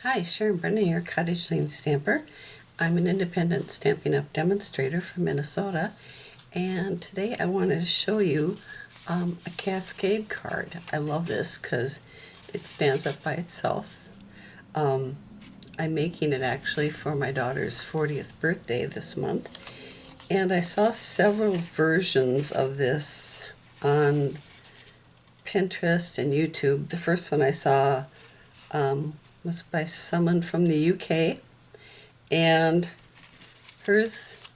Hi, Sharon Brennan here, Cottage Lane Stamper. I'm an independent Stampin' Up! Demonstrator from Minnesota, and today I wanted to show you a Cascade card. I love this because it stands up by itself. Um, I'm making it actually for my daughter's 40th birthday this month, and I saw several versions of this on Pinterest and YouTube. The first one I saw was by someone from the UK, and hers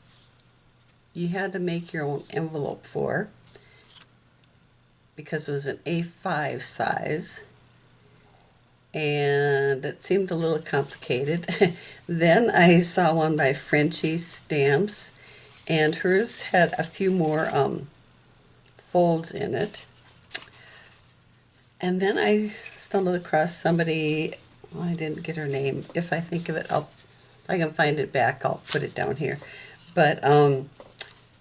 you had to make your own envelope for because it was an A5 size, and it seemed a little complicated. Then I saw one by Frenchy Stamps, and hers had a few more folds in it. And then I stumbled across somebody, well, I didn't get her name. If I think of it, if I can find it back, I'll put it down here. But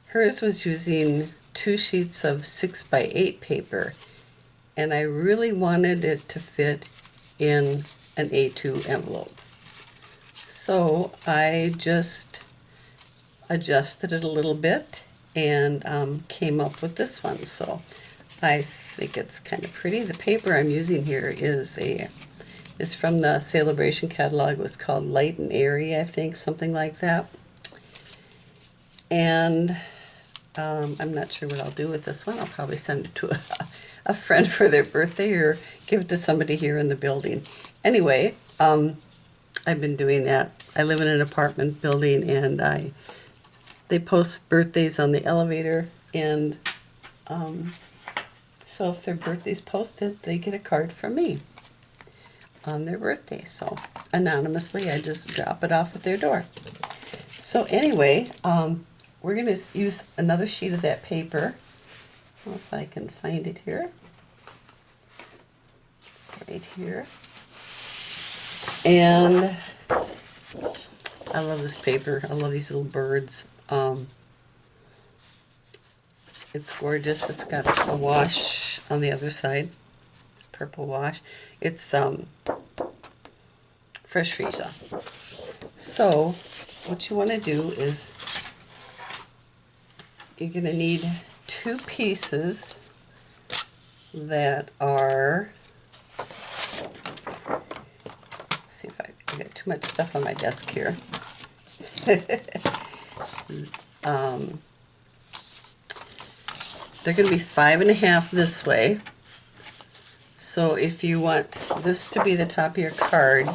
hers was using 2 sheets of 6x8 paper, and I really wanted it to fit in an A2 envelope. So I just adjusted it a little bit and came up with this one. So I think it's kind of pretty. The paper I'm using here it's from the Celebration catalog. It was called Light and Airy, I think, something like that. And I'm not sure what I'll do with this one. I'll probably send it to a friend for their birthday or give it to somebody here in the building. Anyway, I've been doing that. I live in an apartment building, and they post birthdays on the elevator, and so if their birthday's posted, they get a card from me on their birthday. So anonymously, I just drop it off at their door. So anyway, we're going to use another sheet of that paper. If I can find it here. It's right here. And I love this paper. I love these little birds. It's gorgeous. It's got a wash on the other side, purple wash. It's fresh freezer. So what you want to do is you're going to need 2 pieces that are, let's see if I got too much stuff on my desk here. They're going to be 5.5 this way. So if you want this to be the top of your card,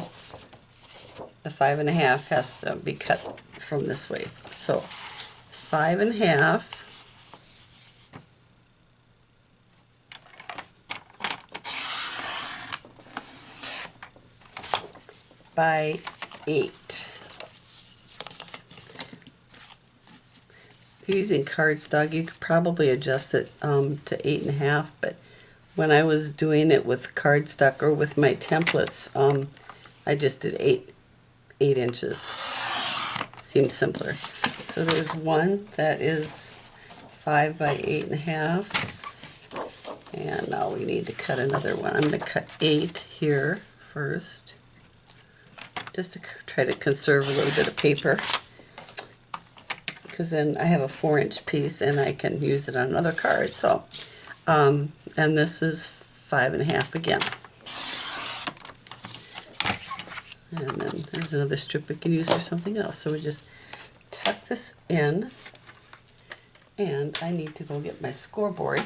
the 5.5 has to be cut from this way. So 5.5 by 8. If you're using cardstock, you could probably adjust it to 8.5, but when I was doing it with cardstock or with my templates, I just did 8 inches. It seemed simpler. So there's one that is 5 by 8.5, and now we need to cut another one. I'm going to cut 8 here first, just to try to conserve a little bit of paper, because then I have a 4-inch piece and I can use it on another card. So, and this is 5.5 again. And then there's another strip we can use for something else. So we just tuck this in, and I need to go get my scoreboard.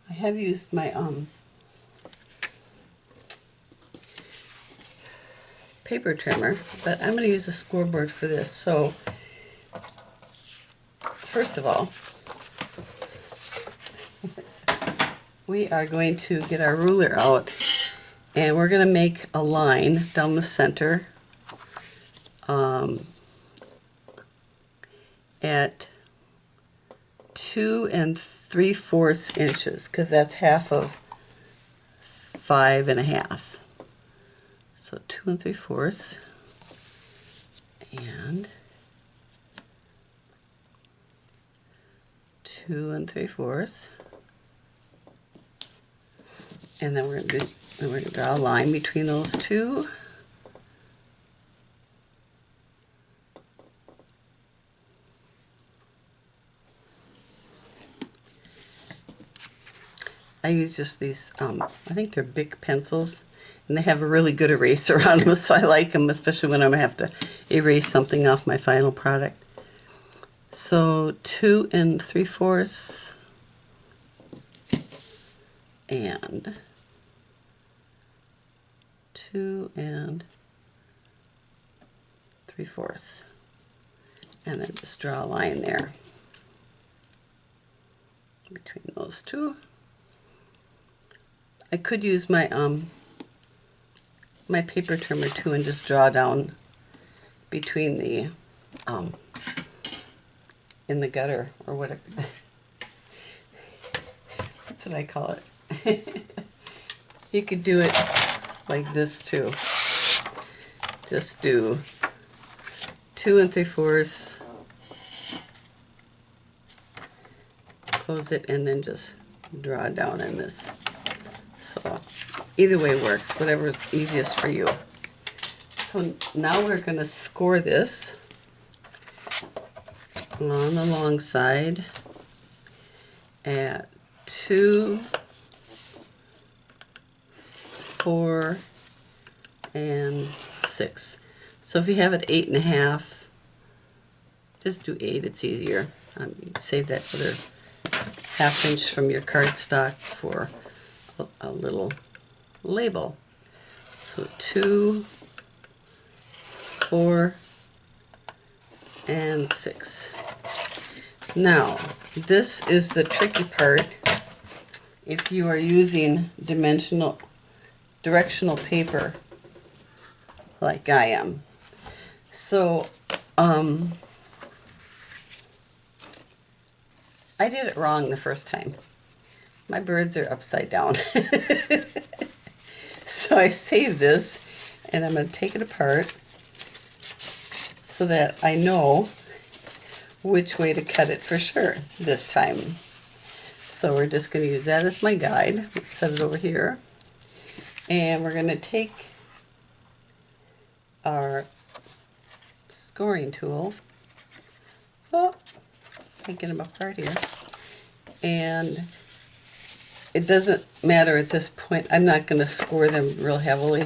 I have used my paper trimmer, but I'm going to use a scoreboard for this. So first of all, we are going to get our ruler out, and we're going to make a line down the center at 2 3/4 inches, because that's half of 5 1/2. So 2 3/4 and 2 3/4, and then we're going to draw a line between those two. I use just these, I think they're Bic pencils, and they have a really good eraser on them, so I like them, especially when I'm going to have to erase something off my final product. So 2 3/4 and 2 3/4, and then just draw a line there between those two. I could use my my paper trimmer too and just draw down between the in the gutter, or whatever. That's what I call it. You could do it like this too. Just do 2 3/4, close it, and then just draw down in this. So either way works, whatever is easiest for you. So now we're going to score this on the long side at 2, 4, and 6. So if you have it 8 1/2, just do 8. It's easier. Save that other 1/2 inch from your cardstock for a little label. So 2, 4, and 6. Now, this is the tricky part if you are using directional paper like I am. So, I did it wrong the first time. My birds are upside down. So I saved this, and I'm going to take it apart so that I know which way to cut it for sure this time. So we're just going to use that as my guide. Let's set it over here. And we're going to take our scoring tool. Oh, taking them apart here. And it doesn't matter at this point. I'm not going to score them real heavily.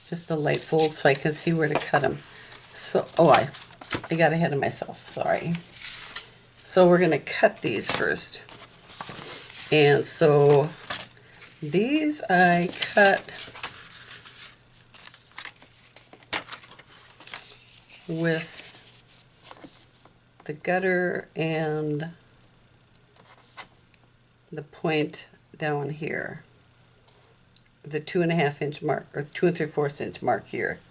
Just a light fold so I can see where to cut them. So, oh, I got ahead of myself. Sorry. So we're going to cut these first. And so these I cut with the gutter and the point down here, the 2 1/2 inch mark, or 2 3/4 inch mark here.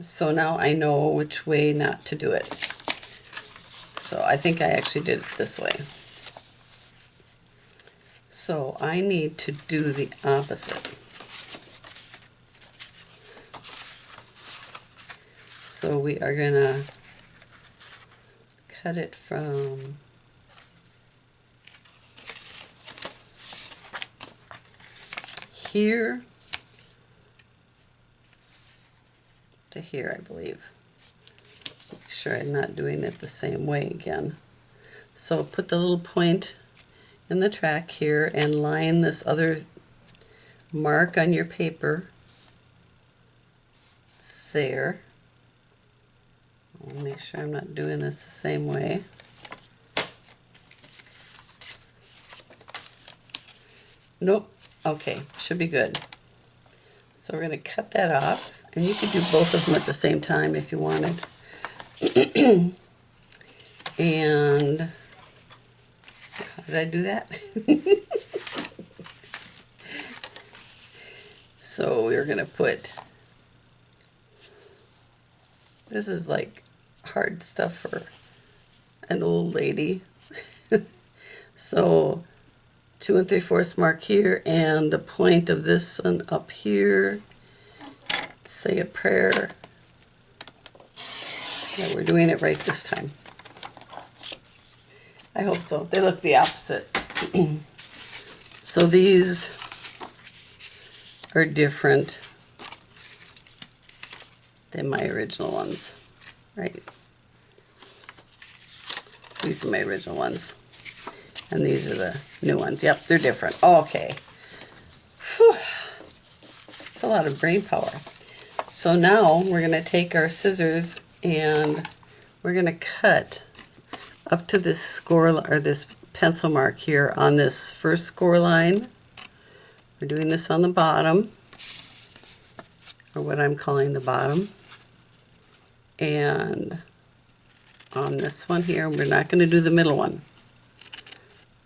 So now I know which way not to do it. So I think I actually did it this way. So I need to do the opposite. So we are going to cut it from here to here, I believe. Make sure I'm not doing it the same way again. So put the little point in the track here and line this other mark on your paper there. I'll make sure I'm not doing this the same way. Nope. Okay, should be good. So we're going to cut that off, and you could do both of them at the same time if you wanted. And how did I do that? So we're going to put, this is like card stuff for an old lady. So 2 3/4 mark here, and the point of this one up here. Say a prayer. Yeah, we're doing it right this time. I hope so. They look the opposite. So these are different than my original ones, right? These are my original ones. And these are the new ones. Yep, they're different. Okay. Whew. It's a lot of brain power. So now we're going to take our scissors and we're going to cut up to this score, or this pencil mark here on this first score line. We're doing this on the bottom, or what I'm calling the bottom. And on this one here, we're not going to do the middle one.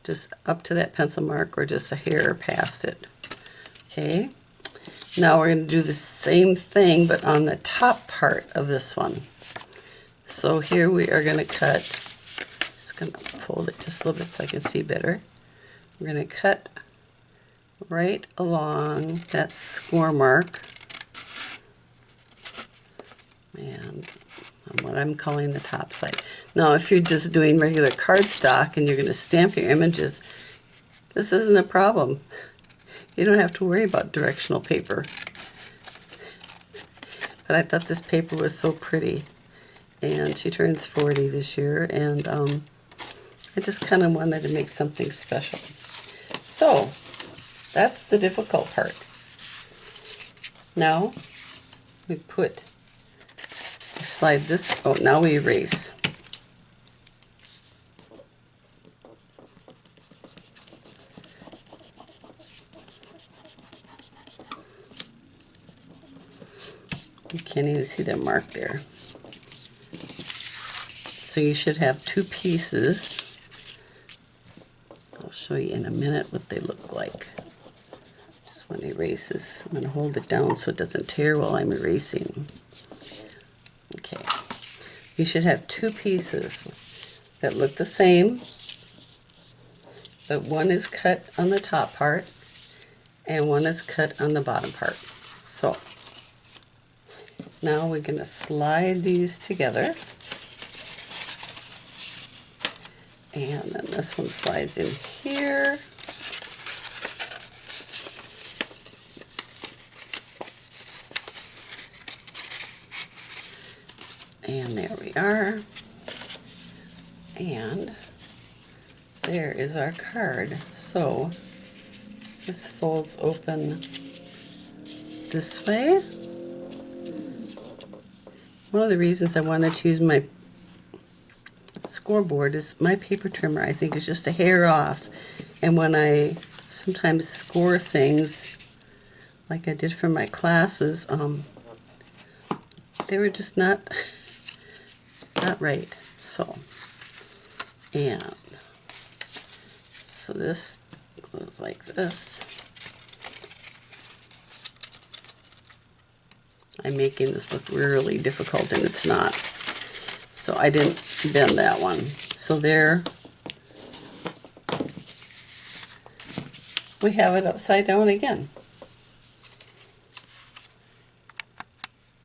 Just up to that pencil mark, or just a hair past it. Okay. Now we're going to do the same thing, but on the top part of this one. So here we are going to cut, just going to fold it just a little bit so I can see better. We're going to cut right along that score mark, and on what I'm calling the top side. Now if you're just doing regular cardstock and you're going to stamp your images, this isn't a problem. You don't have to worry about directional paper. But I thought this paper was so pretty. And she turns 40 this year, and I just kind of wanted to make something special. So, that's the difficult part. Now, we slide this, oh, now we erase. You can't even see that mark there. So you should have two pieces. I'll show you in a minute what they look like. Just want to erase this. I'm going to hold it down so it doesn't tear while I'm erasing. Okay. You should have two pieces that look the same, but one is cut on the top part and one is cut on the bottom part. So now we're going to slide these together, and then this one slides in here, and there we are, and there is our card. So this folds open this way. One of the reasons I wanted to use my scoreboard is my paper trimmer, I think, is just a hair off. And when I sometimes score things, like I did for my classes, they were just not right. So, and so this goes like this. I'm making this look really difficult, and it's not. So I didn't bend that one. So there we have it upside down again.